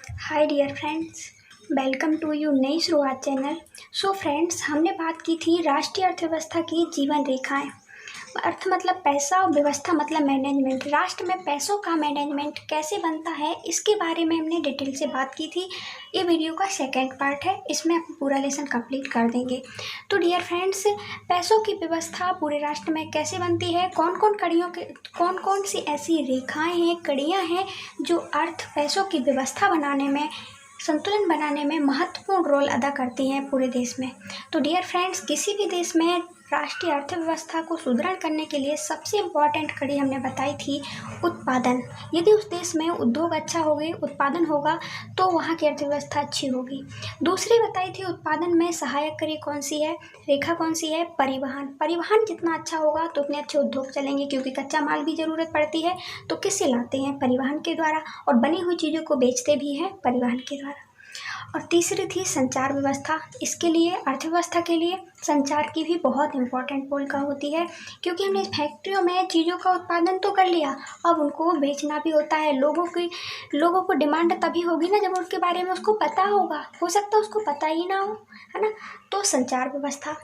Hi dear friends, welcome to you नई शुरुआत channel. So friends, हमने बात की थी राष्ट्रीय अर्थव्यवस्था की जीवन रेखाएं। अर्थ मतलब पैसा और व्यवस्था मतलब मैनेजमेंट। राष्ट्र में पैसों का मैनेजमेंट कैसे बनता है, इसके बारे में हमने डिटेल से बात की थी। ये वीडियो का सेकंड पार्ट है, इसमें आप पूरा लेसन कंप्लीट कर देंगे। तो डियर फ्रेंड्स, पैसों की व्यवस्था पूरे राष्ट्र में कैसे बनती है, कौन कौन सी ऐसी रेखाएं हैं, कड़ियाँ हैं जो पैसों की व्यवस्था बनाने में, संतुलन बनाने में महत्वपूर्ण रोल अदा करती हैं पूरे देश में। तो डियर फ्रेंड्स, किसी भी देश में राष्ट्रीय अर्थव्यवस्था को सुदृढ़ करने के लिए सबसे इम्पॉर्टेंट कड़ी हमने बताई थी उत्पादन। यदि उस देश में उद्योग अच्छा होगी, उत्पादन होगा, तो वहाँ की अर्थव्यवस्था अच्छी होगी। दूसरी बताई थी उत्पादन में सहायक कड़ी कौन सी है, रेखा कौन सी है, परिवहन। परिवहन जितना अच्छा होगा तो उतने अच्छे उद्योग चलेंगे, क्योंकि कच्चा माल भी ज़रूरत पड़ती है, तो किससे लाते हैं, परिवहन के द्वारा, और बनी हुई चीज़ों को बेचते भी हैं परिवहन के द्वारा। और तीसरी थी संचार व्यवस्था। इसके लिए, अर्थव्यवस्था के लिए संचार की भी बहुत इंपॉर्टेंट भूमिका होती है, क्योंकि हमने फैक्ट्रियों में चीज़ों का उत्पादन तो कर लिया, अब उनको बेचना भी होता है। लोगों को डिमांड तभी होगी ना जब उसके बारे में उसको पता होगा। हो सकता है उसको पता ही ना हो, है ना। तो संचार व्यवस्था,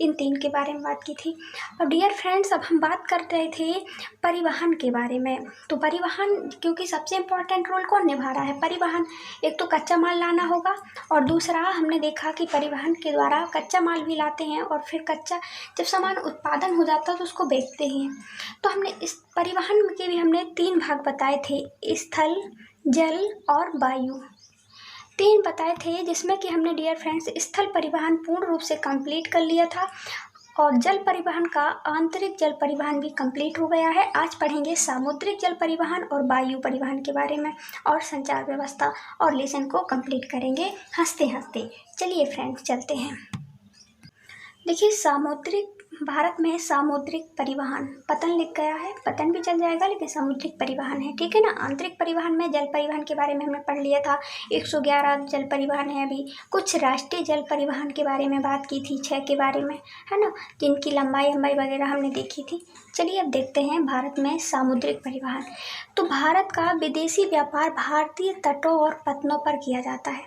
इन तीन के बारे में बात की थी। अब डियर फ्रेंड्स, अब हम बात कर रहे थे परिवहन के बारे में। तो परिवहन, क्योंकि सबसे इम्पोर्टेंट रोल कौन निभा रहा है, परिवहन। एक तो कच्चा माल लाना होगा, और दूसरा हमने देखा कि परिवहन के द्वारा कच्चा माल भी लाते हैं, और फिर जब सामान उत्पादन हो जाता है तो उसको बेचते हैं। तो हमने इस परिवहन के भी हमने 3 भाग बताए थे, स्थल, जल और वायु। 3 बताए थे, जिसमें कि हमने डियर फ्रेंड्स स्थल परिवहन पूर्ण रूप से कंप्लीट कर लिया था, और जल परिवहन का आंतरिक जल परिवहन भी कंप्लीट हो गया है। आज पढ़ेंगे सामुद्रिक जल परिवहन और वायु परिवहन के बारे में, और संचार व्यवस्था, और लेसन को कंप्लीट करेंगे हंसते हंसते। चलिए फ्रेंड्स, चलते हैं। देखिए, भारत में सामुद्रिक परिवहन, पतन लिख गया है, पतन भी चल जाएगा, लेकिन सामुद्रिक परिवहन है, ठीक है ना। आंतरिक परिवहन में जल परिवहन के बारे में हमने पढ़ लिया था, 111 जल परिवहन है। अभी कुछ राष्ट्रीय जल परिवहन के बारे में बात की थी, 6 के बारे में, है ना, जिनकी लंबाई वगैरह हमने देखी थी। चलिए अब देखते हैं भारत में सामुद्रिक परिवहन। तो भारत का विदेशी व्यापार भारतीय तटों और पत्तनों पर किया जाता है।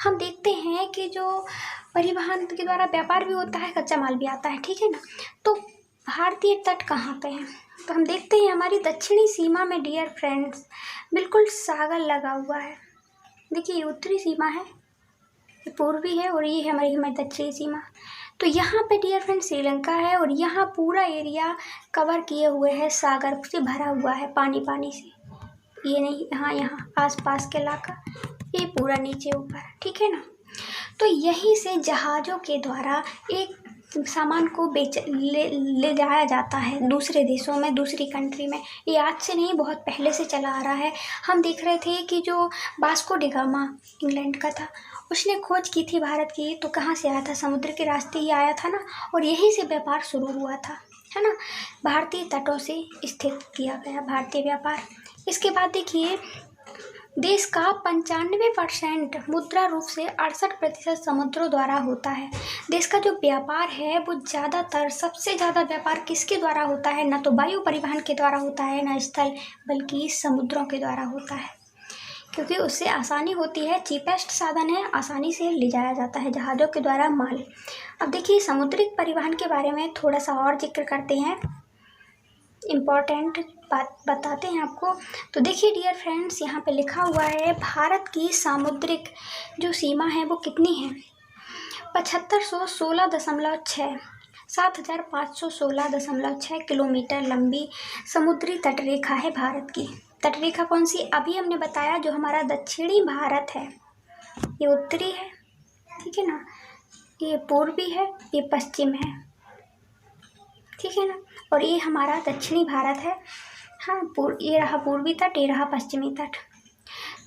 हम देखते हैं कि जो परिवहन के द्वारा व्यापार भी होता है, कच्चा माल भी आता है, ठीक है ना। तो भारतीय तट कहाँ पे हैं, तो हम देखते हैं हमारी दक्षिणी सीमा में डियर फ्रेंड्स बिल्कुल सागर लगा हुआ है। देखिए, ये उत्तरी सीमा है, ये पूर्वी है, और ये है हमारी दक्षिणी सीमा। तो यहाँ पे डियर फ्रेंड्स श्रीलंका है, और यहाँ पूरा एरिया कवर किए हुए है, सागर से भरा हुआ है, पानी से। ये नहीं, यहाँ आसपास के इलाका, ये पूरा नीचे ऊपर, ठीक है ना। तो यहीं से जहाज़ों के द्वारा एक सामान को ले जाया जाता है दूसरे देशों में, दूसरी कंट्री में। ये आज से नहीं, बहुत पहले से चला आ रहा है। हम देख रहे थे कि जो वास्को डी गामा इंग्लैंड का था, उसने खोज की थी भारत की, तो कहाँ से आया था, समुद्र के रास्ते ही आया था ना, और यहीं से व्यापार शुरू हुआ था, है ना। भारतीय तटों से स्थित किया गया भारतीय व्यापार। इसके बाद देखिए, देश का 95% मुद्रा रूप से 68% समुद्रों द्वारा होता है। देश का जो व्यापार है वो ज़्यादातर, सबसे ज़्यादा व्यापार किसके द्वारा होता है, ना तो वायु परिवहन के द्वारा होता है, ना स्थल, बल्कि समुद्रों के द्वारा होता है, क्योंकि उससे आसानी होती है, चीपेस्ट साधन है, आसानी से ले जाया जाता है जहाज़ों के द्वारा माल। अब देखिए, समुद्रिक परिवहन के बारे में थोड़ा सा और जिक्र करते हैं, इम्पॉर्टेंट बात बताते हैं आपको। तो देखिए डियर फ्रेंड्स, यहाँ पे लिखा हुआ है भारत की सामुद्रिक जो सीमा है वो कितनी है, 7516.6 7516.6 किलोमीटर लंबी समुद्री तटरेखा है भारत की। तटरेखा कौन सी, अभी हमने बताया जो हमारा दक्षिणी भारत है, ये उत्तरी है, ठीक है ना, ये पूर्वी है, ये पश्चिम है, ठीक है ना, और ये हमारा दक्षिणी भारत है। हाँ, ये रहा पूर्वी तट, ये रहा पश्चिमी तट।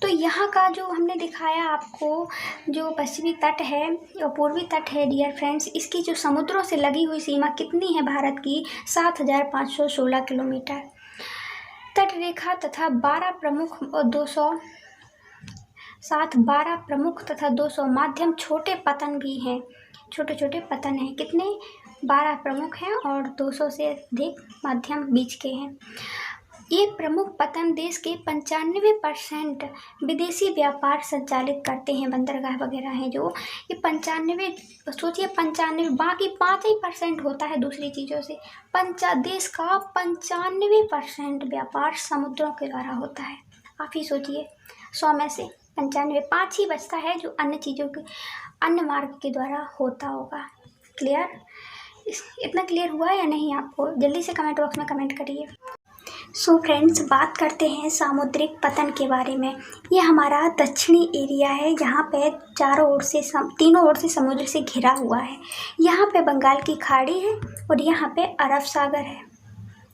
तो यहाँ का जो हमने दिखाया आपको, जो पश्चिमी तट है और पूर्वी तट है डियर फ्रेंड्स, इसकी जो समुद्रों से लगी हुई सीमा कितनी है भारत की, 7516 किलोमीटर। तट रेखा तथा 12 प्रमुख और 200 माध्यम छोटे पतन भी हैं, छोटे पतन हैं, कितने, 12 प्रमुख हैं और 200 से अधिक माध्यम बीच के हैं। ये प्रमुख पतन देश के 95% विदेशी व्यापार संचालित करते हैं। बंदरगाह वगैरह हैं जो, ये 95, सोचिए 95, बाकी 5% होता है दूसरी चीज़ों से। देश का 95% व्यापार समुद्रों के द्वारा होता है। आप ही सोचिए, 100 में से 95, 5 ही बचता है जो अन्य चीज़ों के, अन्य मार्ग के द्वारा होता होगा। क्लियर? इतना क्लियर हुआ या नहीं आपको? जल्दी से कमेंट बॉक्स में कमेंट करिए। सो फ्रेंड्स, बात करते हैं सामुद्रिक पतन के बारे में। ये हमारा दक्षिणी एरिया है जहाँ पे तीनों ओर से समुद्र से घिरा हुआ है। यहाँ पे बंगाल की खाड़ी है और यहाँ पे अरब सागर है,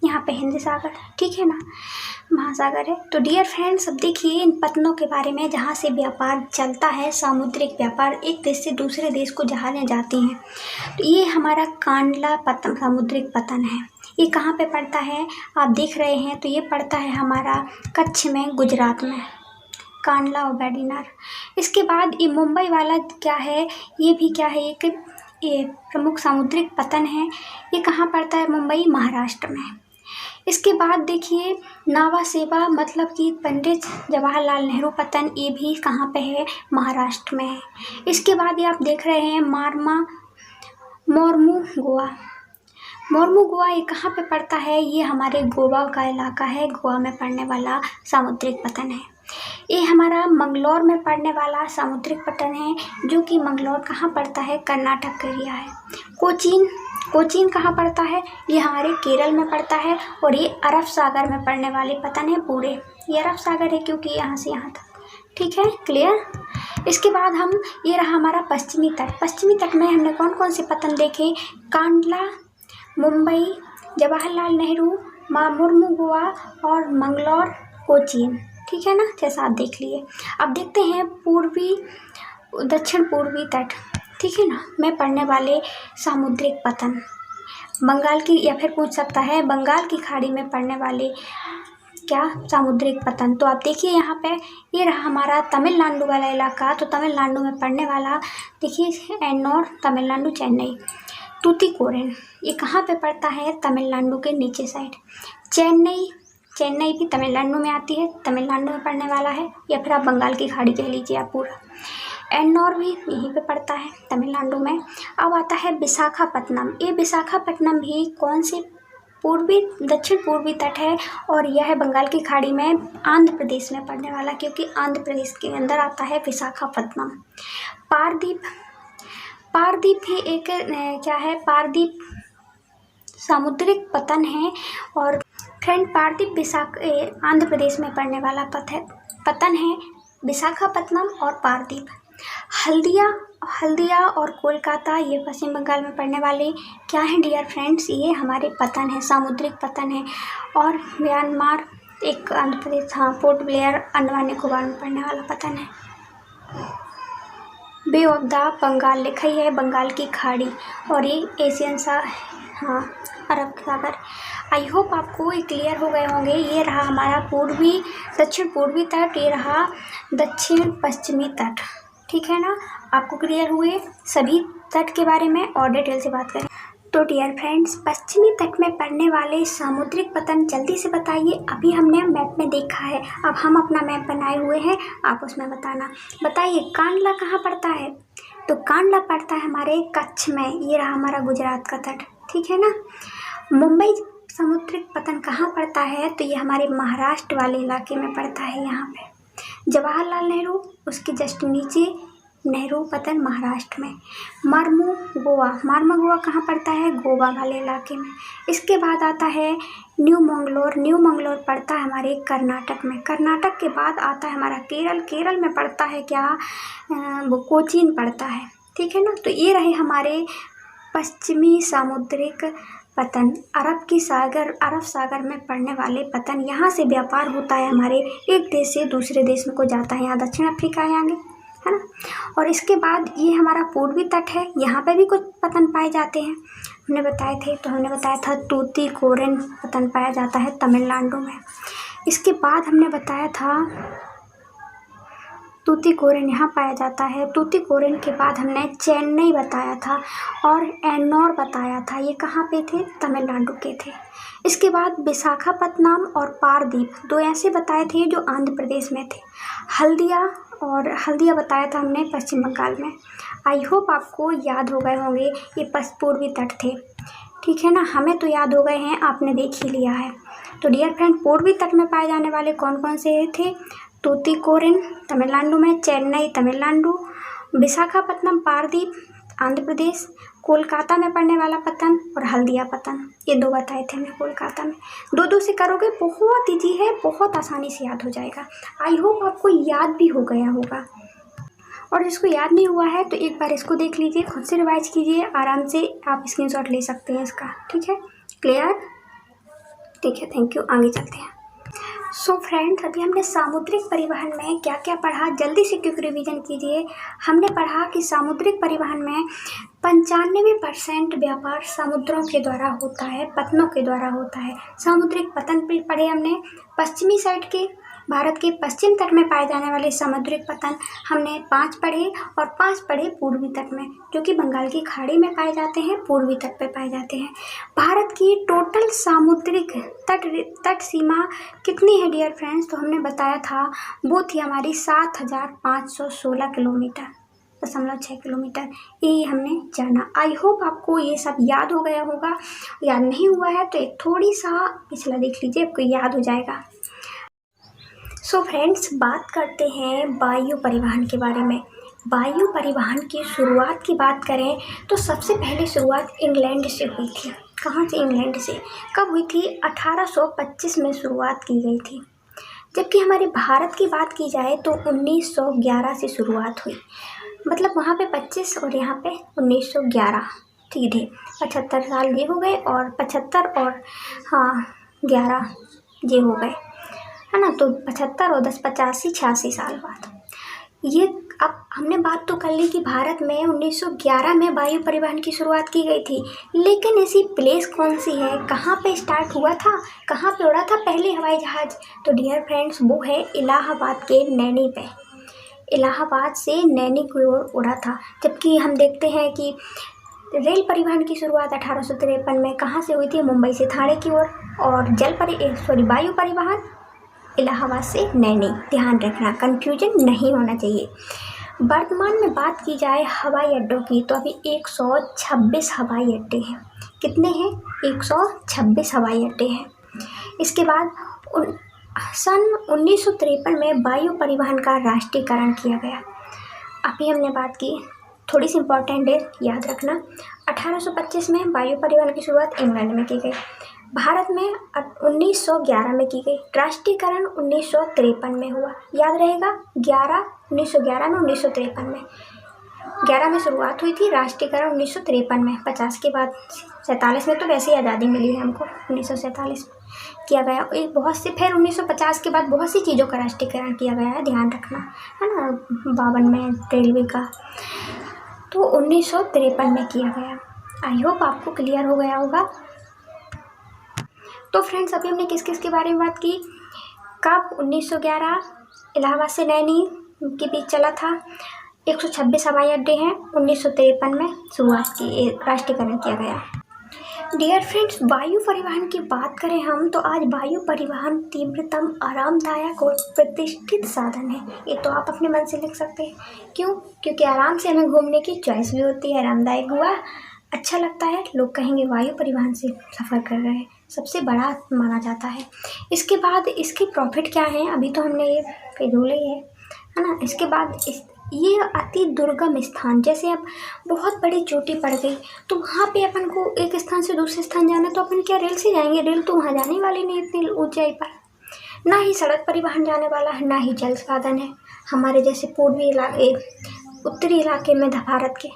यहाँ पे हिंद सागर, ठीक है ना, महासागर है। तो डियर फ्रेंड्स, अब देखिए इन पतनों के बारे में जहाँ से व्यापार चलता है, सामुद्रिक व्यापार, एक देश से दूसरे देश को जहाज़ें जाती हैं। तो ये हमारा कांडला पतन, सामुद्रिक पतन है। ये कहाँ पे पड़ता है आप देख रहे हैं? तो ये पड़ता है हमारा कच्छ में, गुजरात में, कांडला और वेडिनार। इसके बाद ये मुंबई वाला क्या है, ये भी क्या है, एक ये प्रमुख सामुद्रिक पतन है। ये कहाँ पड़ता है? मुंबई, महाराष्ट्र में। इसके बाद देखिए नावा सेवा, मतलब कि पंडित जवाहरलाल नेहरू पतन, ये भी कहाँ पे है? महाराष्ट्र में है। इसके बाद ये आप देख रहे हैं मोरमू गोवा, ये कहाँ पे पड़ता है? ये हमारे गोवा का इलाका है, गोवा में पड़ने वाला सामुद्रिक पतन है। ये हमारा मंगलौर में पड़ने वाला सामुद्रिक पतन है, जो कि मंगलौर कहाँ पड़ता है? कर्नाटक का एरिया है। कोचीन कहाँ पड़ता है? ये हमारे केरल में पड़ता है और ये अरब सागर में पड़ने वाले पतन है पूरे। ये अरब सागर है क्योंकि यहाँ से यहाँ तक, ठीक है, क्लियर। इसके बाद ये रहा हमारा पश्चिमी तट में हमने कौन कौन से पतन देखे? कांडला, मुंबई, जवाहरलाल नेहरू, मोरमू गोवा और मंगलौर, कोचीन, ठीक है ना, जैसा आप देख लिए। अब देखते हैं दक्षिण पूर्वी तट, ठीक है ना, में पड़ने वाले सामुद्रिक पतन, बंगाल की, या फिर पूछ सकता है बंगाल की खाड़ी में पड़ने वाले क्या सामुद्रिक पतन। तो आप देखिए यहाँ पे ये रहा हमारा तमिलनाडु वाला इलाका। तो तमिलनाडु में पड़ने वाला देखिए, एन्नोर, तमिलनाडु, चेन्नई, तूतीकोरिन, ये कहाँ पे पड़ता है? तमिलनाडु के नीचे साइड। चेन्नई भी तमिलनाडु में आती है, तमिलनाडु में पड़ने वाला है, या फिर आप बंगाल की खाड़ी कह लीजिए आप पूरा। एन्नोर भी यहीं पे पड़ता है, तमिलनाडु में। अब आता है विशाखापट्टनम। ये विशाखापट्टनम भी कौन से दक्षिण पूर्वी तट है, और यह है बंगाल की खाड़ी में, आंध्र प्रदेश में पड़ने वाला, क्योंकि आंध्र प्रदेश के अंदर आता है विशाखापट्टनम। पारदीप भी एक क्या है? पारदीप सामुद्रिक पतन है। और फ्रेंड, पारदीप आंध्र प्रदेश में पड़ने वाला पतन है, विशाखापट्टनम और पारदीप। हल्दिया और कोलकाता, ये पश्चिम बंगाल में पड़ने वाले क्या हैं डियर फ्रेंड्स? ये हमारे पतन है, सामुद्रिक पतन है। और म्यांमार, एक आंध्र प्रदेश, हाँ, पोर्ट ब्लेयर, अंडमान निकोबार में पड़ने वाला पतन है। बे ऑफ द बंगाल लिखा ही है, बंगाल की खाड़ी, और ये एशियन हाँ, अरब सागर। आई होप आपको ये क्लियर हो गए होंगे। ये रहा हमारा दक्षिण पूर्वी तट, ये रहा दक्षिण पश्चिमी तट, ठीक है ना। आपको क्लियर हुए सभी तट के बारे में, और डिटेल से बात करें तो डियर फ्रेंड्स, पश्चिमी तट में पड़ने वाले सामुद्रिक पतन जल्दी से बताइए। अभी हमने मैप में देखा है, अब हम अपना मैप बनाए हुए हैं, आप उसमें बताइए कांडला कहाँ पड़ता है? तो कांडला पड़ता है हमारे कच्छ में, ये रहा हमारा गुजरात का तट, ठीक है ना। मुंबई सामुद्रिक पतन कहाँ पड़ता है? तो ये हमारे महाराष्ट्र वाले इलाके में पड़ता है, यहाँ पे। जवाहरलाल नेहरू, उसके जस्ट नीचे नेहरू पतन महाराष्ट्र में। मार्मू गोवा कहाँ पड़ता है? गोवा वाले इलाके में। इसके बाद आता है न्यू मंगलोर पड़ता है हमारे कर्नाटक में। कर्नाटक के बाद आता है हमारा केरल में पड़ता है क्या? वो कोचीन पड़ता है, ठीक है ना। तो ये रहे हमारे पश्चिमी सामुद्रिक पतन, अरब सागर में पड़ने वाले पतन। यहाँ से व्यापार होता है हमारे, एक देश से दूसरे देश में को जाता है, यहाँ दक्षिण अफ्रीका है आगे, है ना। और इसके बाद ये हमारा पूर्वी तट है, यहाँ पे भी कुछ पतन पाए जाते हैं, हमने बताया था तूतीकोरिन पतन पाया जाता है तमिलनाडु में। इसके बाद हमने बताया था तूतीकोरिन यहाँ पाया जाता है। तूतीकोरिन के बाद हमने चेन्नई बताया था और एन्नौर बताया था, ये कहाँ पे थे? तमिलनाडु के थे। इसके बाद विशाखापत्तनम और पारदीप दो ऐसे बताए थे जो आंध्र प्रदेश में थे। हल्दिया बताया था हमने पश्चिम बंगाल में। आई होप आपको याद हो गए होंगे, ये पूर्वी तट थे, ठीक है ना। हमें तो याद हो गए हैं, आपने देख ही लिया है। तो डियर फ्रेंड, पूर्वी तट में पाए जाने वाले कौन कौन से थे? तूतीकोरिन तमिलनाडु में, चेन्नई तमिलनाडु, विशाखापत्तनम पारदीप आंध्र प्रदेश, कोलकाता में पड़ने वाला पतन और हल्दिया पतन, ये दो बताए थे हमने कोलकाता में। दो दो से करोगे, बहुत ईजी है, बहुत आसानी से याद हो जाएगा। आई होप आपको याद भी हो गया होगा, और जिसको याद नहीं हुआ है तो एक बार इसको देख लीजिए, खुद से रिवाइज कीजिए, आराम से आप स्क्रीनशॉट ले सकते हैं इसका, ठीक है। क्लियर? ठीक है, थैंक यू। आगे चलते हैं। सो फ्रेंड्स, अभी हमने सामुद्रिक परिवहन में क्या क्या पढ़ा, जल्दी से क्विक रिवीजन कीजिए। हमने पढ़ा कि सामुद्रिक परिवहन में 95% व्यापार समुद्रों के द्वारा होता है, पतनों के द्वारा होता है। सामुद्रिक पतन भी पढ़े हमने, पश्चिमी साइड के भारत के पश्चिम तट में पाए जाने वाले सामुद्रिक पतन हमने 5 पढ़े, और 5 पढ़े पूर्वी तट में, जो कि बंगाल की खाड़ी में पाए जाते हैं, पूर्वी तट पे पाए जाते हैं। भारत की टोटल सामुद्रिक तट सीमा कितनी है डियर फ्रेंड्स? तो हमने बताया था वो थी हमारी 7516 किलोमीटर, 6 किलोमीटर, ये हमने जाना। आई होप आपको ये सब याद हो गया होगा। याद नहीं हुआ है तो एक थोड़ी सा पिछला देख लीजिए, आपको याद हो जाएगा। सो फ्रेंड्स, बात करते हैं वायु परिवहन के बारे में। वायु परिवहन की शुरुआत की बात करें तो सबसे पहले शुरुआत इंग्लैंड से हुई थी। कहाँ से? इंग्लैंड से। कब हुई थी? 1825 में शुरुआत की गई थी। जबकि हमारे भारत की बात की जाए तो 1911 से शुरुआत हुई, मतलब वहाँ पे 25 और यहाँ पे 1911, सीधे 75 साल ये हो गए, और 75 और 11 ये हो गए, है ना। तो 75 और 10 85 साल बाद ये। अब हमने बात तो कर ली कि भारत में 1911 में वायु परिवहन की शुरुआत की गई थी, लेकिन ऐसी प्लेस कौन सी है, कहाँ पे स्टार्ट हुआ था, कहाँ पे उड़ा था पहले हवाई जहाज? तो डियर फ्रेंड्स, वो है इलाहाबाद के नैनी पे। इलाहाबाद से नैनी की ओर उड़ा था। जबकि हम देखते हैं कि रेल परिवहन की शुरुआत 1853 में कहाँ से हुई थी? मुंबई से थाने की ओर। और वायु परिवहन इलाहाबाद से नैनी। ध्यान रखना, कंफ्यूजन नहीं होना चाहिए। वर्तमान में बात की जाए हवाई अड्डों की तो अभी 126 हवाई अड्डे हैं। कितने हैं? 126 हवाई अड्डे हैं। इसके बाद सन 1953 में वायु परिवहन का राष्ट्रीयकरण किया गया। अभी हमने बात की, थोड़ी सी इंपॉर्टेंट है, याद रखना। 1825 में वायु परिवहन की शुरुआत इंग्लैंड में की गई, भारत में 1911 में की गई, राष्ट्रीयकरण 1953 में हुआ। याद रहेगा, 1911 में, 1953 में। 11 में शुरुआत हुई थी, राष्ट्रीयकरण 1953 में। 50 के बाद 47 में तो वैसे ही आज़ादी मिली है हमको, 1947 में किया गया। एक बहुत सी, फिर 1950 के बाद बहुत सी चीज़ों का राष्ट्रीयकरण किया गया है, ध्यान रखना, है ना। 52 में रेलवे का, तो 1953 में किया गया। आई होप आपको क्लियर हो गया होगा। तो फ्रेंड्स, अभी हमने किस किस के बारे में बात की? कब? 1911 इलाहाबाद से नैनी के बीच चला था। 126 हवाई अड्डे हैं। 1953 में शुरुआत की, राष्ट्रीयकरण किया गया। डियर फ्रेंड्स, वायु परिवहन की बात करें हम तो आज वायु परिवहन तीव्रतम, आरामदायक और प्रतिष्ठित साधन है। ये तो आप अपने मन से लिख सकते हैं। क्यों? क्योंकि आराम से हमें घूमने की चॉइस भी होती है, आरामदायक हुआ, अच्छा लगता है, लोग कहेंगे वायु परिवहन से सफ़र कर रहे हैं, सबसे बड़ा माना जाता है। इसके बाद इसके प्रॉफिट क्या हैं? अभी तो हमने ये फिजूल ही है ना। इसके बाद ये अति दुर्गम स्थान, जैसे अब बहुत बड़ी चोटी पड़ गई तो वहाँ पे अपन को एक स्थान से दूसरे स्थान जाना, तो अपन क्या रेल से जाएंगे? रेल तो वहाँ जाने वाली नहीं इतनी ऊंचाई पर, ना ही सड़क परिवहन जाने वाला है, ना ही जल साधन है। हमारे जैसे पूर्वी इलाके, उत्तरी इलाके में भारत के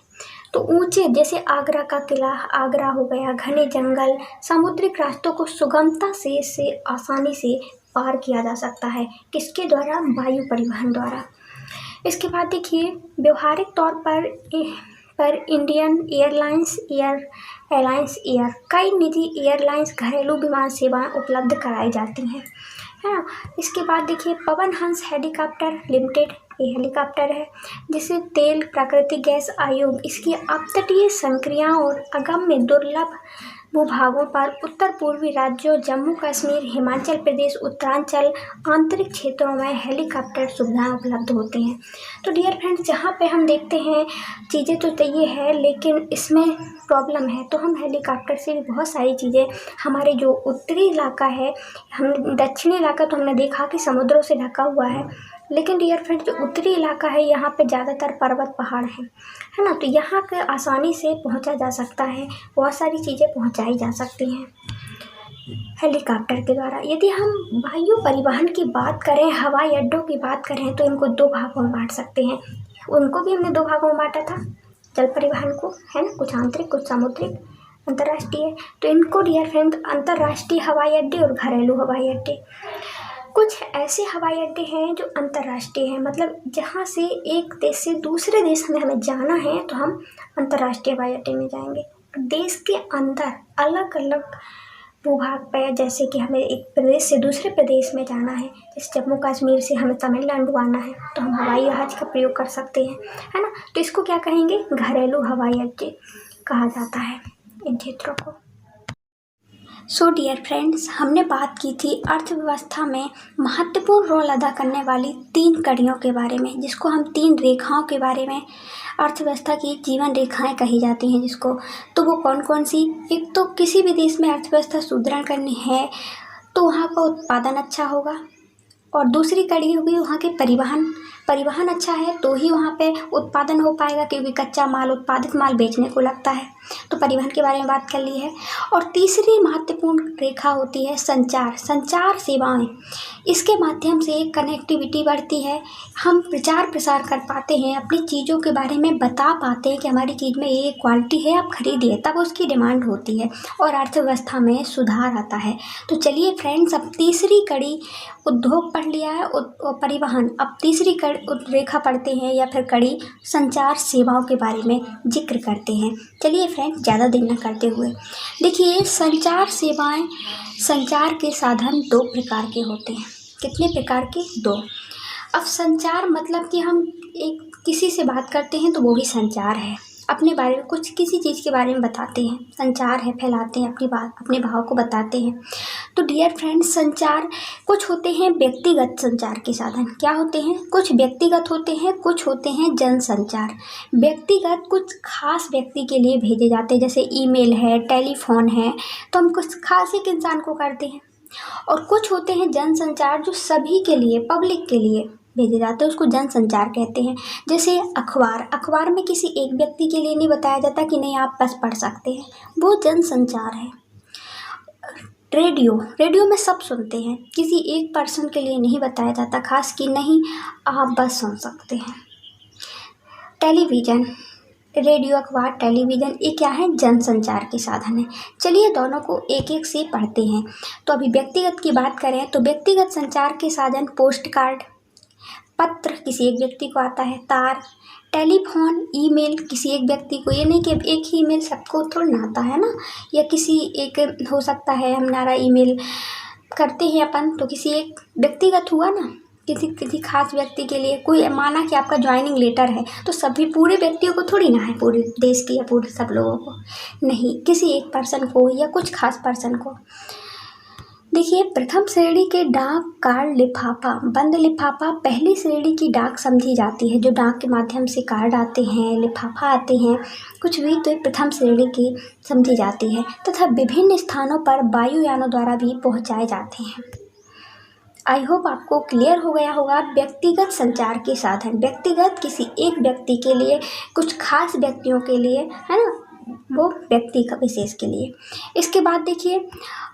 तो ऊंचे, जैसे आगरा का किला, आगरा हो गया, घने जंगल, समुद्रिक रास्तों को सुगमता से आसानी से पार किया जा सकता है। किसके द्वारा? वायु परिवहन द्वारा। इसके बाद देखिए, व्यवहारिक तौर पर इंडियन एयरलाइंस, एयर कई निजी एयरलाइंस घरेलू विमान सेवाएं उपलब्ध कराई जाती हैं, है ना। इसके बाद देखिए, पवन हंस हेलीकॉप्टर लिमिटेड, ये हेलीकॉप्टर है। जिसे तेल प्राकृतिक गैस आयोग इसकी अपतटीय संक्रियाओं और अगम्य दुर्लभ भूभागों पर उत्तर पूर्वी राज्यों जम्मू कश्मीर, हिमाचल प्रदेश, उत्तरांचल आंतरिक क्षेत्रों में हेलीकॉप्टर सुविधाएं उपलब्ध होती हैं। तो डियर फ्रेंड्स, जहाँ पे हम देखते हैं चीज़ें तो ये है, लेकिन इसमें प्रॉब्लम है। तो हम हेलीकॉप्टर से भी बहुत सारी चीज़ें, हमारे जो उत्तरी इलाका है, हम दक्षिणी इलाका तो हमने देखा कि समुद्रों से ढका हुआ है, लेकिन डियर फ्रेंड जो उत्तरी इलाका है यहाँ पे ज़्यादातर पर्वत पहाड़ हैं, है ना। तो यहाँ पे आसानी से पहुँचा जा सकता है, बहुत सारी चीज़ें पहुँचाई जा सकती हैं हेलीकॉप्टर के द्वारा। यदि हम वायु परिवहन की बात करें, हवाई अड्डों की बात करें, तो इनको दो भागों में बांट सकते हैं। उनको भी हमने दो भागों में बांटा था, जल परिवहन को, है ना, कुछ आंतरिक कुछ सामुद्रिक अंतर्राष्ट्रीय। तो इनको डियर फ्रेंड अंतर्राष्ट्रीय हवाई अड्डे और घरेलू हवाई अड्डे। कुछ ऐसे हवाई अड्डे हैं जो अंतर्राष्ट्रीय हैं, मतलब जहाँ से एक देश से दूसरे देश में हमें जाना है तो हम अंतर्राष्ट्रीय हवाई अड्डे में जाएंगे। देश के अंदर अलग अलग भूभाग पर, जैसे कि हमें एक प्रदेश से दूसरे प्रदेश में जाना है, जैसे जम्मू कश्मीर से हमें तमिलनाडु आना है, तो हम हवाई जहाज का प्रयोग कर सकते हैं, है ना। तो इसको क्या कहेंगे, घरेलू हवाई अड्डे कहा जाता है इन क्षेत्रों को। सो डियर फ्रेंड्स, हमने बात की थी अर्थव्यवस्था में महत्वपूर्ण रोल अदा करने वाली 3 कड़ियों के बारे में, जिसको हम 3 रेखाओं के बारे में, अर्थव्यवस्था की जीवन रेखाएं कही जाती हैं जिसको। तो वो कौन कौन सी, एक तो किसी भी देश में अर्थव्यवस्था सुदृढ़ करनी है तो वहाँ का उत्पादन अच्छा होगा, और दूसरी कड़ी होगी वहाँ के परिवहन अच्छा है तो ही वहाँ पे उत्पादन हो पाएगा, क्योंकि कच्चा माल, उत्पादित माल बेचने को लगता है। तो परिवहन के बारे में बात कर ली है। और तीसरी महत्वपूर्ण रेखा होती है संचार सेवाएं। इसके माध्यम से कनेक्टिविटी बढ़ती है, हम प्रचार प्रसार कर पाते हैं, अपनी चीज़ों के बारे में बता पाते हैं कि हमारी चीज़ में ये क्वालिटी है, आप खरीदिए, तब उसकी डिमांड होती है और अर्थव्यवस्था में सुधार आता है। तो चलिए फ्रेंड्स, अब तीसरी कड़ी उद्योग पढ़ लिया है और परिवहन, अब तीसरी रेखा पढ़ते हैं या फिर कड़ी संचार सेवाओं के बारे में जिक्र करते हैं। चलिए फ्रेंड्स, ज़्यादा देर न करते हुए देखिए, संचार सेवाएं, संचार के साधन 2 प्रकार के होते हैं। कितने प्रकार के? 2। अब संचार मतलब कि हम एक किसी से बात करते हैं तो वो भी संचार है, अपने बारे में कुछ किसी चीज़ के बारे में बताते हैं, संचार है, फैलाते हैं अपनी बात, अपने भाव को बताते हैं। तो डियर फ्रेंड्स, संचार कुछ होते हैं व्यक्तिगत संचार के साधन। क्या होते हैं? कुछ व्यक्तिगत होते हैं, कुछ होते हैं जन संचार। व्यक्तिगत कुछ खास व्यक्ति के लिए भेजे जाते हैं, जैसे ईमेल है, टेलीफोन है, तो हम कुछ खास एक इंसान को करते हैं। और कुछ होते हैं जन संचार जो सभी के लिए, पब्लिक के लिए भेजे जाते हैं, उसको जन संचार कहते हैं। जैसे अखबार में किसी एक व्यक्ति के लिए नहीं बताया जाता कि नहीं आप बस पढ़ सकते हैं, वो जन संचार है। रेडियो में सब सुनते हैं, किसी एक पर्सन के लिए नहीं बताया जाता खास कि नहीं आप बस सुन सकते हैं। टेलीविज़न, रेडियो, अखबार, टेलीविज़न, ये क्या है? जन संचार के साधन है। चलिए दोनों को एक एक से पढ़ते हैं। तो अभी व्यक्तिगत की बात करें तो व्यक्तिगत संचार के साधन पोस्ट कार्ड, पत्र किसी एक व्यक्ति को आता है, तार, टेलीफोन, ईमेल किसी एक व्यक्ति को, ये नहीं कि एक ही ईमेल सबको थोड़ा ना आता है ना, या किसी एक हो सकता है हमारा ईमेल करते हैं अपन तो किसी एक व्यक्तिगत हुआ ना, किसी खास व्यक्ति के लिए। कोई माना कि आपका ज्वाइनिंग लेटर है तो सभी पूरे व्यक्तियों को थोड़ी ना है, पूरे देश की या पूरे सब लोगों को नहीं, किसी एक पर्सन को या कुछ खास पर्सन को। देखिए, प्रथम श्रेणी के डाक कार्ड लिफाफा, बंद लिफाफा पहली श्रेणी की डाक समझी जाती है, जो डाक के माध्यम से कार्ड आते हैं, लिफाफा आते हैं, कुछ भी, तो प्रथम श्रेणी की समझी जाती है। तथा विभिन्न स्थानों पर वायुयानों द्वारा भी पहुंचाए जाते हैं। आई होप आपको क्लियर हो गया होगा। व्यक्तिगत संचार के साधन, व्यक्तिगत किसी एक व्यक्ति के लिए, कुछ खास व्यक्तियों के लिए, है ना, वो व्यक्ति का विशेष के लिए। इसके बाद देखिए,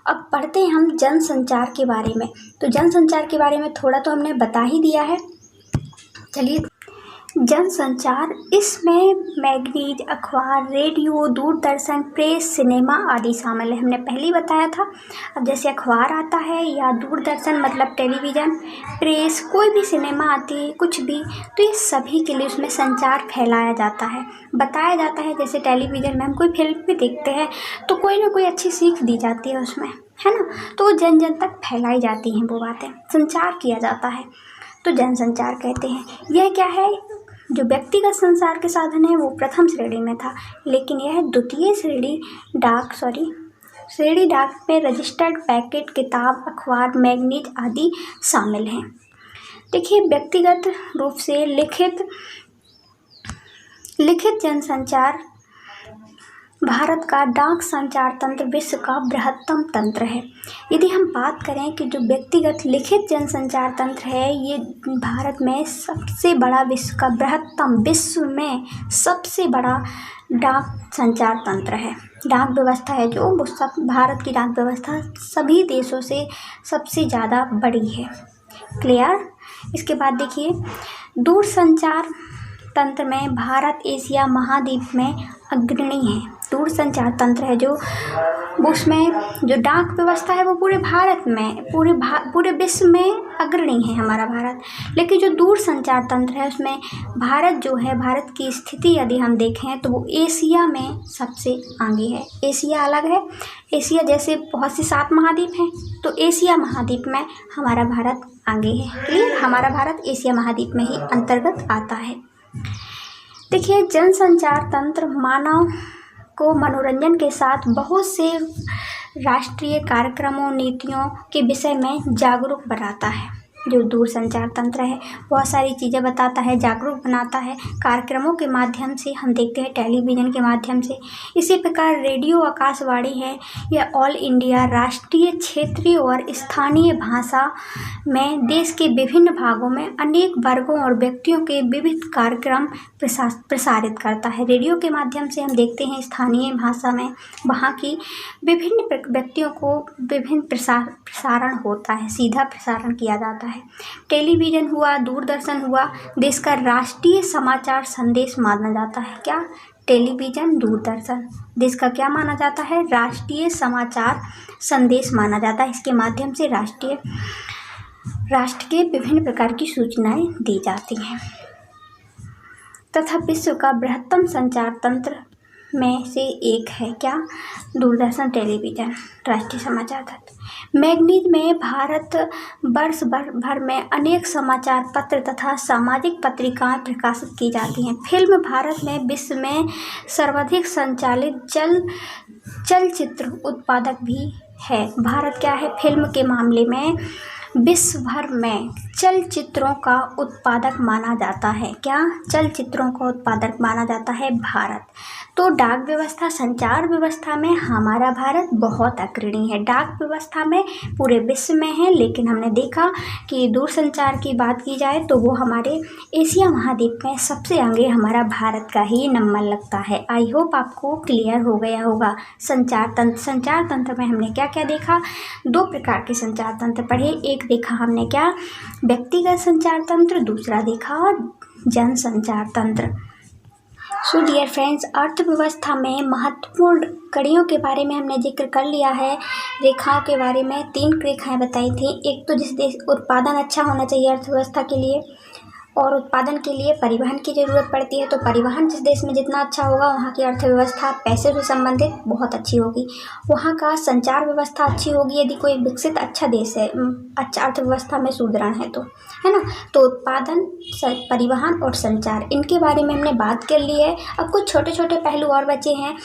अब पढ़ते हैं हम जन संचार के बारे में। तो जन संचार के बारे में थोड़ा तो हमने बता ही दिया है। चलिए, जन संचार, इसमें मैगजीन, अखबार, रेडियो, दूरदर्शन, प्रेस, सिनेमा आदि शामिल है। हमने पहले ही बताया था। अब जैसे अखबार आता है या दूरदर्शन मतलब टेलीविज़न, प्रेस, कोई भी सिनेमा आती है, कुछ भी, तो ये सभी के लिए उसमें संचार फैलाया जाता है, बताया जाता है। जैसे टेलीविज़न में हम कोई फिल्म भी देखते हैं तो कोई ना कोई अच्छी सीख दी जाती है उसमें, है ना, तो जन जन तक फैलाई जाती हैं वो बातें, संचार किया जाता है। तो जनसंचार कहते हैं। यह क्या है, जो व्यक्तिगत संचार के साधन है वो प्रथम श्रेणी में था, लेकिन यह द्वितीय श्रेणी डाक में रजिस्टर्ड पैकेट, किताब, अखबार, मैगजीन आदि शामिल हैं। देखिए, व्यक्तिगत रूप से लिखित जनसंचार भारत का डाक संचार तंत्र विश्व का बृहत्तम तंत्र है। यदि हम बात करें कि जो व्यक्तिगत लिखित जनसंचार तंत्र है, ये भारत में सबसे बड़ा, विश्व में सबसे बड़ा डाक संचार तंत्र है। डाक व्यवस्था है जो वो सब, भारत की डाक व्यवस्था सभी देशों से सबसे ज़्यादा बड़ी है। क्लियर। इसके बाद देखिए, दूरसंचार तंत्र में भारत एशिया महाद्वीप में अग्रणी है। दूरसंचार तंत्र है जो उसमें जो डाक व्यवस्था है वो पूरे भारत में, पूरे विश्व में अग्रणी है हमारा भारत। लेकिन जो दूरसंचार तंत्र है उसमें भारत जो है, भारत की स्थिति यदि हम देखें तो वो एशिया में सबसे आगे है। एशिया अलग है, एशिया जैसे बहुत से 7 महाद्वीप हैं, तो एशिया महाद्वीप में हमारा भारत आगे है। क्लियर। हमारा भारत एशिया महाद्वीप में ही अंतर्गत आता है। देखिए, जनसंचार तंत्र मानव को मनोरंजन के साथ बहुत से राष्ट्रीय कार्यक्रमों, नीतियों के विषय में जागरूक बनाता है। जो दूरसंचार तंत्र है बहुत सारी चीज़ें बताता है, जागरूक बनाता है। कार्यक्रमों के माध्यम से हम देखते हैं, टेलीविज़न के माध्यम से। इसी प्रकार रेडियो आकाशवाणी है, यह ऑल इंडिया, राष्ट्रीय, क्षेत्रीय और स्थानीय भाषा में देश के विभिन्न भागों में अनेक वर्गों और व्यक्तियों के विविध कार्यक्रम प्रसारित करता है। रेडियो के माध्यम से हम देखते हैं स्थानीय भाषा में वहाँ की विभिन्न व्यक्तियों को विभिन्न प्रसारण होता है, सीधा प्रसारण किया जाता है। टेलीविज़न हुआ, दूरदर्शन हुआ, देश का राष्ट्रीय समाचार संदेश माना जाता है। क्या? टेलीविज़न, दूरदर्शन देश का क्या माना जाता है? राष्ट्रीय समाचार संदेश माना जाता है। इसके माध्यम से राष्ट्र के विभिन्न प्रकार की सूचनाएं दी जाती हैं। तथा विश्व का बृहत्तम संचार तंत्र में से एक है क्या? दूरदर्शन, टेलीविज़न, राष्ट्रीय समाचार तंत्र। मैगजीन में भारत वर्ष भर में अनेक समाचार पत्र तथा सामाजिक पत्रिकाएं प्रकाशित की जाती हैं। फिल्म भारत में विश्व में सर्वाधिक संचालित चलचित्र उत्पादक भी है। भारत क्या है? फिल्म के मामले में विश्व भर में चलचित्रों का उत्पादक माना जाता है। क्या? चलचित्रों का उत्पादक माना जाता है भारत। तो डाक व्यवस्था, संचार व्यवस्था में हमारा भारत बहुत अग्रणी है। डाक व्यवस्था में पूरे विश्व में है, लेकिन हमने देखा कि दूरसंचार की बात की जाए तो वो हमारे एशिया महाद्वीप में सबसे आगे हमारा भारत का ही नंबर लगता है। आई होप आपको क्लियर हो गया होगा। संचार तंत्र में हमने क्या क्या देखा? 2 प्रकार के संचार तंत्र पढ़े। एक देखा हमने क्या? व्यक्तिगत संचार तंत्र, दूसरा देखा जनसंचार तंत्र। सो डियर फ्रेंड्स, अर्थव्यवस्था में महत्वपूर्ण कड़ियों के बारे में हमने जिक्र कर लिया है। रेखाओं के बारे में 3 रेखाएं बताई थी। एक तो जिस देश उत्पादन अच्छा होना चाहिए अर्थव्यवस्था के लिए, और उत्पादन के लिए परिवहन की ज़रूरत पड़ती है। तो परिवहन जिस देश में जितना अच्छा होगा, वहाँ की अर्थव्यवस्था पैसे से संबंधित बहुत अच्छी होगी। वहाँ का संचार व्यवस्था अच्छी होगी यदि कोई विकसित अच्छा देश है, अच्छा अर्थव्यवस्था में सुदृढ़ है तो, है ना। तो उत्पादन, परिवहन और संचार, इनके बारे में हमने बात कर ली है। अब कुछ छोटे छोटे पहलू और बचे हैं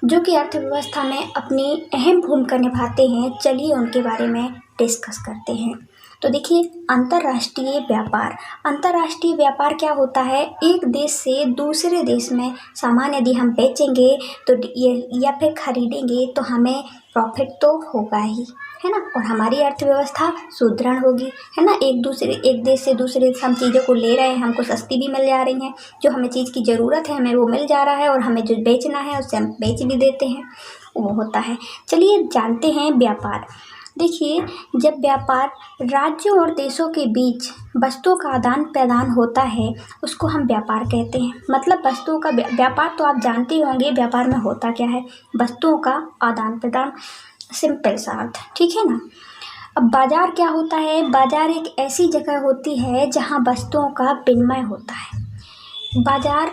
जो कि अर्थव्यवस्था में अपनी अहम भूमिका निभाते हैं। चलिए उनके बारे में डिस्कस करते हैं। तो देखिए, अंतर्राष्ट्रीय व्यापार। अंतर्राष्ट्रीय व्यापार क्या होता है? एक देश से दूसरे देश में सामान यदि हम बेचेंगे तो या फिर खरीदेंगे तो हमें प्रॉफिट तो होगा ही, है ना, और हमारी अर्थव्यवस्था सुदृढ़ होगी, है ना। एक देश से दूसरे देश हम चीज़ों को ले रहे हैं, हमको सस्ती भी मिल जा रही हैं। जो हमें चीज़ की ज़रूरत है हमें वो मिल जा रहा है, और हमें जो बेचना है उससे हम बेच भी देते हैं, वो होता है। चलिए जानते हैं व्यापार। देखिए, जब व्यापार राज्यों और देशों के बीच वस्तुओं का आदान प्रदान होता है उसको हम व्यापार कहते हैं। मतलब वस्तुओं का व्यापार तो आप जानते होंगे व्यापार में होता क्या है? वस्तुओं का आदान प्रदान, सिंपल सा अर्थ, ठीक है ना। अब बाजार क्या होता है? बाजार एक ऐसी जगह होती है जहाँ वस्तुओं का विनिमय होता है। बाजार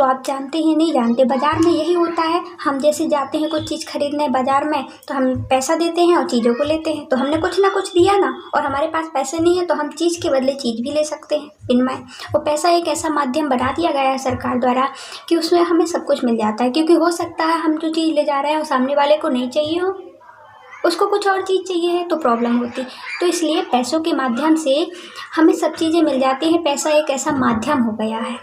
तो आप जानते हैं नहीं जानते, बाज़ार में यही होता है। हम जैसे जाते हैं कुछ चीज़ खरीदने बाज़ार में, तो हम पैसा देते हैं और चीज़ों को लेते हैं, तो हमने कुछ ना कुछ दिया ना, और हमारे पास पैसे नहीं है तो हम चीज़ के बदले चीज़ भी ले सकते हैं विनिमय। और पैसा एक ऐसा माध्यम बना दिया गया है सरकार द्वारा कि उसमें हमें सब कुछ मिल जाता है, क्योंकि हो सकता है हम जो चीज़ ले जा रहे हैं वो सामने वाले को नहीं चाहिए हो, उसको कुछ और चीज़ चाहिए है, तो प्रॉब्लम होती। तो इसलिए पैसों के माध्यम से हमें सब चीज़ें मिल जाती हैं। पैसा एक ऐसा माध्यम हो गया है।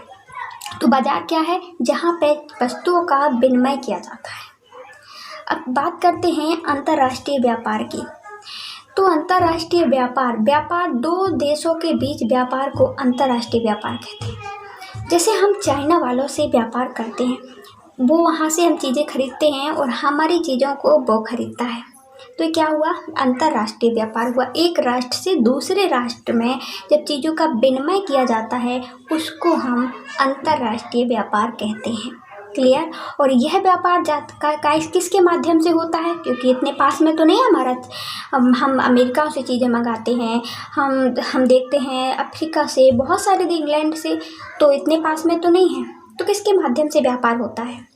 तो बाज़ार क्या है? जहाँ पे वस्तुओं का विनिमय किया जाता है। अब बात करते हैं अंतर्राष्ट्रीय व्यापार की। तो अंतर्राष्ट्रीय व्यापार दो देशों के बीच व्यापार को अंतर्राष्ट्रीय व्यापार कहते हैं। जैसे हम चाइना वालों से व्यापार करते हैं, वो वहाँ से हम चीज़ें खरीदते हैं और हमारी चीज़ों को वो खरीदता है, तो क्या हुआ? अंतर्राष्ट्रीय व्यापार हुआ। एक राष्ट्र से दूसरे राष्ट्र में जब चीज़ों का विनिमय किया जाता है उसको हम अंतर्राष्ट्रीय व्यापार कहते हैं। क्लियर? और यह व्यापार किसके माध्यम से होता है? क्योंकि इतने पास में तो नहीं हमारा, हम अमेरिका से चीज़ें मंगाते हैं, हम देखते हैं अफ्रीका से, बहुत सारे इंग्लैंड से, तो इतने पास में तो नहीं है। तो किसके माध्यम से व्यापार होता है?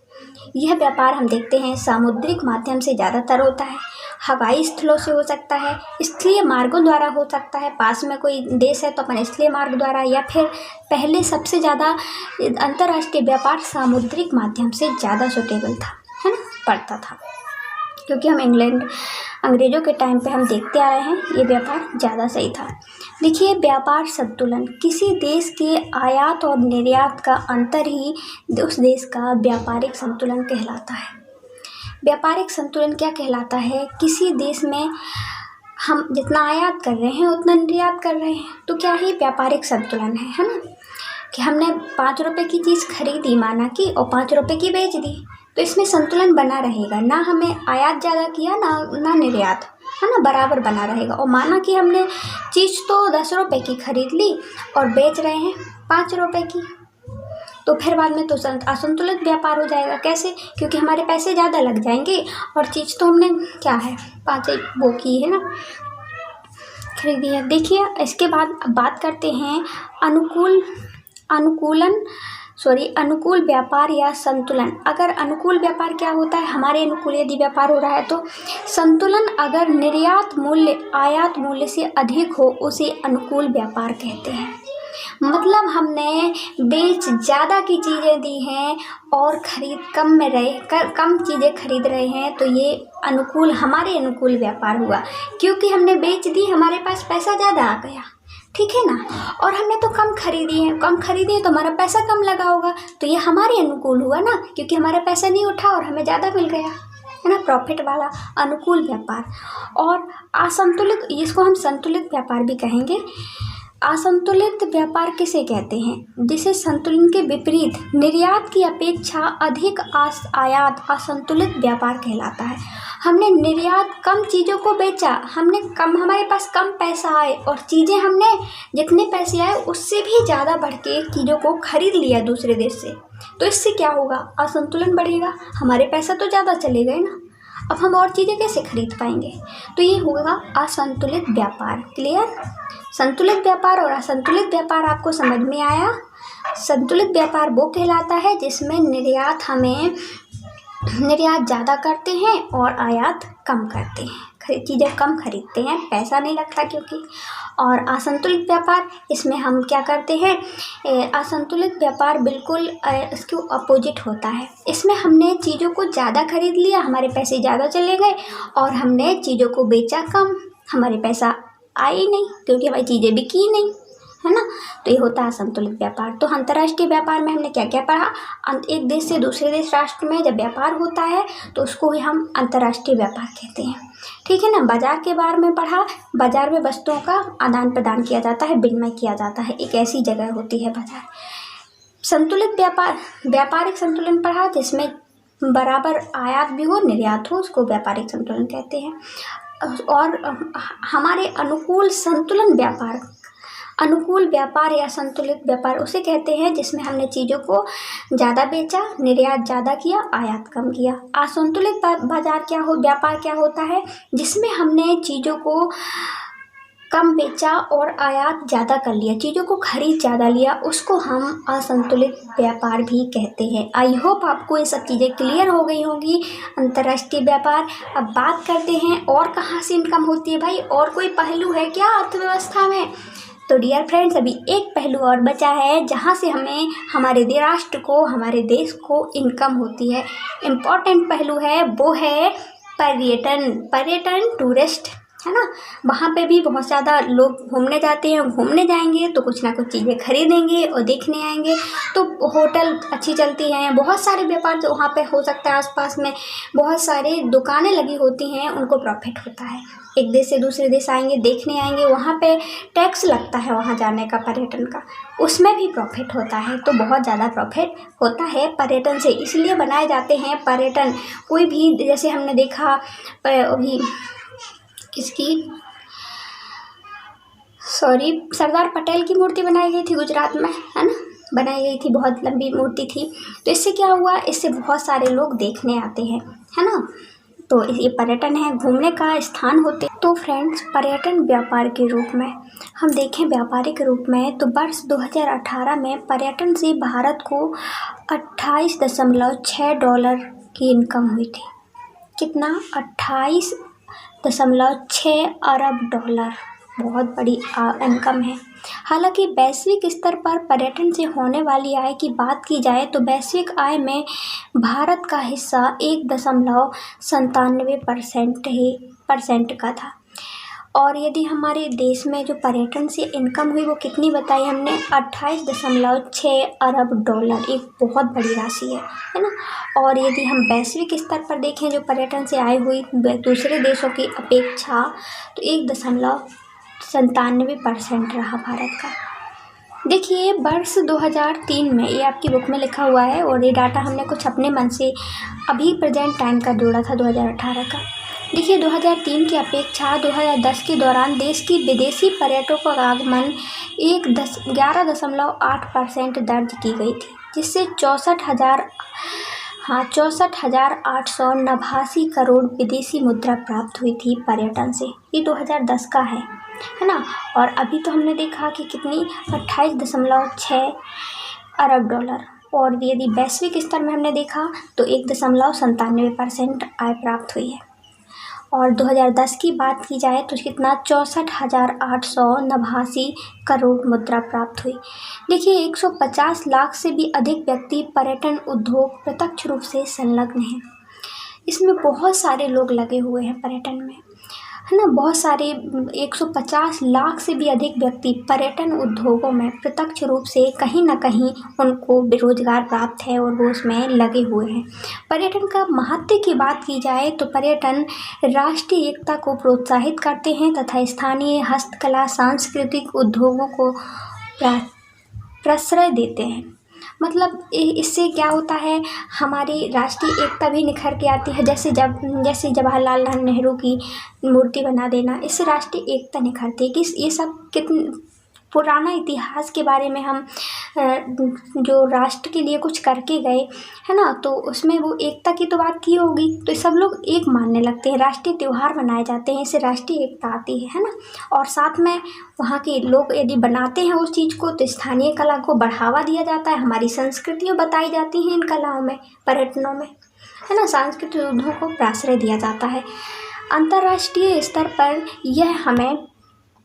यह व्यापार हम देखते हैं सामुद्रिक माध्यम से ज़्यादातर होता है। हवाई स्थलों से हो सकता है, स्थलीय मार्गों द्वारा हो सकता है। पास में कोई देश है तो अपन स्थलीय मार्ग द्वारा, या फिर पहले सबसे ज़्यादा अंतर्राष्ट्रीय व्यापार सामुद्रिक माध्यम से ज़्यादा सूटेबल था, है ना, पड़ता था, क्योंकि हम अंग्रेज़ों के टाइम पे हम देखते आ रहे हैं ये व्यापार ज़्यादा सही था। देखिए, व्यापार संतुलन किसी देश के आयात और निर्यात का अंतर ही उस देश का व्यापारिक संतुलन कहलाता है। व्यापारिक संतुलन क्या कहलाता है? किसी देश में हम जितना आयात कर रहे हैं उतना निर्यात कर रहे हैं, तो क्या ही व्यापारिक संतुलन है ना, कि हमने 5 रुपए की चीज़ खरीदी माना कि, और 5 रुपए की बेच दी, तो इसमें संतुलन बना रहेगा। ना हमें आयात ज़्यादा किया ना निर्यात, है ना, बराबर बना रहेगा। और माना कि हमने चीज़ तो 10 रुपए की खरीद ली और बेच रहे हैं 5 रुपए की, तो फिर बाद में तो असंतुलित व्यापार हो जाएगा। कैसे? क्योंकि हमारे पैसे ज़्यादा लग जाएंगे और चीज़ तो हमने क्या है 5 वो की है ना, खरीदी है। देखिए, इसके बाद बात करते हैं अनुकूल व्यापार या संतुलन। अगर अनुकूल व्यापार क्या होता है? हमारे अनुकूल यदि व्यापार हो रहा है तो संतुलन, अगर निर्यात मूल्य आयात मूल्य से अधिक हो उसे अनुकूल व्यापार कहते हैं। मतलब हमने बेच ज़्यादा की चीज़ें दी हैं और खरीद कम चीज़ें खरीद रहे हैं, तो ये हमारे अनुकूल व्यापार हुआ। क्योंकि हमने बेच दी, हमारे पास पैसा ज़्यादा आ गया, ठीक है ना, और हमने तो कम खरीदी है तो हमारा पैसा कम लगा होगा, तो ये हमारे अनुकूल हुआ ना, क्योंकि हमारा पैसा नहीं उठा और हमें ज़्यादा मिल गया, है ना, प्रॉफिट वाला अनुकूल व्यापार। और असंतुलित, इसको हम संतुलित व्यापार भी कहेंगे। असंतुलित व्यापार किसे कहते हैं? जिसे संतुलन के विपरीत निर्यात की अपेक्षा अधिक आयात असंतुलित व्यापार कहलाता है। हमने निर्यात कम चीज़ों को बेचा, हमारे पास कम पैसा आए और चीज़ें हमने जितने पैसे आए उससे भी ज़्यादा बढ़ के चीज़ों को खरीद लिया दूसरे देश से, तो इससे क्या होगा? असंतुलन बढ़ेगा, हमारे पैसा तो ज़्यादा चले गए ना, अब हम और चीज़ें कैसे खरीद पाएंगे? तो ये होगा असंतुलित व्यापार। क्लियर? संतुलित व्यापार और असंतुलित व्यापार आपको समझ में आया? संतुलित व्यापार वो कहलाता है जिसमें निर्यात ज़्यादा करते हैं और आयात कम करते हैं, चीज़ें कम खरीदते हैं, पैसा नहीं लगता क्योंकि। और असंतुलित व्यापार, इसमें हम क्या करते हैं? असंतुलित व्यापार बिल्कुल इसके अपोजिट होता है। इसमें हमने चीज़ों को ज़्यादा खरीद लिया, हमारे पैसे ज़्यादा चले गए, और हमने चीज़ों को बेचा कम, हमारे पैसा आए ही नहीं क्योंकि हमारी चीज़ें बिकी नहीं, है ना, तो ये होता है असंतुलित व्यापार। तो अंतर्राष्ट्रीय व्यापार में हमने क्या क्या पढ़ा? एक देश से दूसरे देश राष्ट्र में जब व्यापार होता है तो उसको भी हम अंतर्राष्ट्रीय व्यापार कहते हैं, ठीक है ना। बाजार के बारे में पढ़ा, बाजार में वस्तुओं का आदान प्रदान किया जाता है, विनिमय किया जाता है, एक ऐसी जगह होती है बाजार। संतुलित व्यापारिक संतुलन पढ़ा, जिसमें बराबर आयात भी हो निर्यात हो, उसको व्यापारिक संतुलन कहते हैं। और हमारे अनुकूल व्यापार या संतुलित व्यापार उसे कहते हैं जिसमें हमने चीज़ों को ज़्यादा बेचा, निर्यात ज़्यादा किया, आयात कम किया। असंतुलित व्यापार क्या होता है? जिसमें हमने चीज़ों को कम बेचा और आयात ज़्यादा कर लिया, चीज़ों को खरीद ज़्यादा लिया, उसको हम असंतुलित व्यापार भी कहते हैं। आई होप आपको ये सब चीज़ें क्लियर हो गई होंगी। अंतर्राष्ट्रीय व्यापार। अब बात करते हैं और कहाँ से इनकम होती है भाई, और कोई पहलू है क्या अर्थव्यवस्था में? तो डियर फ्रेंड्स, अभी एक पहलू और बचा है जहाँ से हमें हमारे राष्ट्र को, हमारे देश को इनकम होती है। इम्पोर्टेंट पहलू है, वो है पर्यटन, टूरिस्ट, है ना। वहाँ पे भी बहुत ज़्यादा लोग घूमने जाते हैं, घूमने जाएंगे तो कुछ ना कुछ चीज़ें खरीदेंगे और देखने आएंगे, तो होटल अच्छी चलती हैं, बहुत सारे व्यापार जो वहाँ पे हो सकता है, आसपास में बहुत सारे दुकानें लगी होती हैं, उनको प्रॉफिट होता है। एक देश से दूसरे देश आएंगे, देखने आएंगे, वहाँ पे टैक्स लगता है वहाँ जाने का, पर्यटन का, उसमें भी प्रॉफिट होता है। तो बहुत ज़्यादा प्रॉफिट होता है पर्यटन से, इसलिए बनाए जाते हैं पर्यटन। कोई भी, जैसे हमने देखा अभी सरदार पटेल की मूर्ति बनाई गई थी गुजरात में, है ना, बनाई गई थी, बहुत लंबी मूर्ति थी। तो इससे क्या हुआ, इससे बहुत सारे लोग देखने आते हैं, है ना। तो ये पर्यटन है, घूमने का स्थान होते। तो फ्रेंड्स, पर्यटन व्यापार के रूप में हम देखें, व्यापारिक रूप में, तो वर्ष 2018 में पर्यटन से भारत को $28.6 की इनकम हुई थी। कितना? $28.6 अरब। बहुत बड़ी इनकम है। हालांकि वैश्विक स्तर पर पर्यटन से होने वाली आय की बात की जाए तो वैश्विक आय में भारत का हिस्सा 1.97% का था। और यदि हमारे देश में जो पर्यटन से इनकम हुई वो कितनी बताई हमने? $28.6 अरब। एक बहुत बड़ी राशि है ना। और यदि हम वैश्विक स्तर पर देखें, जो पर्यटन से आय हुई दूसरे देशों की अपेक्षा, तो 1.97% रहा भारत का। देखिए, वर्ष 2003 में, ये आपकी बुक में लिखा हुआ है और ये डाटा हमने कुछ अपने मन से अभी प्रेजेंट टाइम का जोड़ा था 2018 का। देखिए, 2003 की अपेक्षा 2010 के दौरान देश की विदेशी पर्यटकों का आगमन 11.8% दर्ज की गई थी, जिससे 64,889 करोड़ विदेशी मुद्रा प्राप्त हुई थी पर्यटन से। ये 2010 का है ना। और अभी तो हमने देखा कि कितनी, $28.6 अरब। और यदि वैश्विक स्तर में हमने देखा तो 1.97% आय प्राप्त हुई है। और 2010 की बात की जाए तो कितना, 64,889 करोड़ मुद्रा प्राप्त हुई। देखिए, 150 लाख से भी अधिक व्यक्ति पर्यटन उद्योग प्रत्यक्ष रूप से संलग्न हैं। इसमें बहुत सारे लोग लगे हुए हैं पर्यटन में, है ना। बहुत सारे 150 लाख से भी अधिक व्यक्ति पर्यटन उद्योगों में प्रत्यक्ष रूप से कहीं ना कहीं उनको बेरोजगार प्राप्त है और वो उसमें लगे हुए हैं। पर्यटन का महत्व की बात की जाए तो पर्यटन राष्ट्रीय एकता को प्रोत्साहित करते हैं तथा स्थानीय हस्तकला, सांस्कृतिक उद्योगों को प्रश्रय देते हैं। मतलब इससे क्या होता है, हमारी राष्ट्रीय एकता भी निखर के आती है। जैसे जवाहरलाल नेहरू की मूर्ति बना देना, इससे राष्ट्रीय एकता निखरती है कि ये सब कितने पुराना इतिहास के बारे में हम जो राष्ट्र के लिए कुछ करके गए, है ना, तो उसमें वो एकता की तो बात की होगी, तो सब लोग एक मानने लगते हैं। राष्ट्रीय त्यौहार मनाए जाते हैं, इससे राष्ट्रीय एकता आती है ना। और साथ में वहाँ के लोग यदि बनाते हैं उस चीज़ को तो स्थानीय कला को बढ़ावा दिया जाता है, हमारी संस्कृतियाँ बताई जाती हैं इन कलाओं में, पर्यटनों में, है ना। सांस्कृतिक उद्योगों को प्राश्रय दिया जाता है। अंतर्राष्ट्रीय स्तर पर यह हमें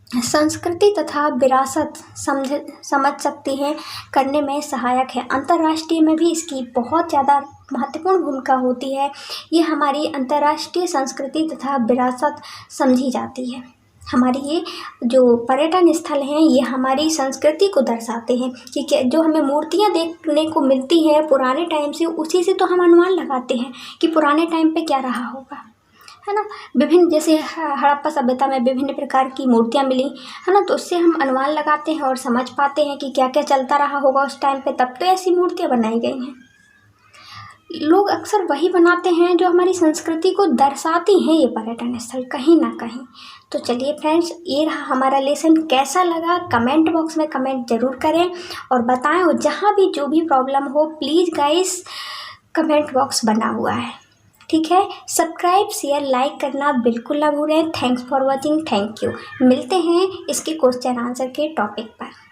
संस्कृति तथा विरासत समझ सकते हैं, करने में सहायक है। अंतर्राष्ट्रीय में भी इसकी बहुत ज़्यादा महत्वपूर्ण भूमिका होती है। ये हमारी अंतर्राष्ट्रीय संस्कृति तथा विरासत समझी जाती है। हमारी ये जो पर्यटन स्थल हैं ये हमारी संस्कृति को दर्शाते हैं कि जो हमें मूर्तियाँ देखने को मिलती हैं पुराने टाइम से, उसी से तो हम अनुमान लगाते हैं कि पुराने टाइम पे क्या रहा होगा, है ना। विभिन्न, जैसे हड़प्पा सभ्यता में विभिन्न प्रकार की मूर्तियाँ मिली, है ना, तो उससे हम अनुमान लगाते हैं और समझ पाते हैं कि क्या क्या चलता रहा होगा उस टाइम पे, तब तो ऐसी मूर्तियाँ बनाई गई हैं। लोग अक्सर वही बनाते हैं जो हमारी संस्कृति को दर्शाती हैं ये पर्यटन स्थल कहीं ना कहीं। तो चलिए फ्रेंड्स, ये रहा हमारा लेसन। कैसा लगा कमेंट बॉक्स में कमेंट ज़रूर करें और बताएं, और जहाँ भी जो भी प्रॉब्लम हो प्लीज़ गाइस, कमेंट बॉक्स बना हुआ है, ठीक है, सब्सक्राइब शेयर लाइक करना बिल्कुल ना भूलें। Thanks for watching, thank you. मिलते हैं इसके क्वेश्चन आंसर के टॉपिक पर।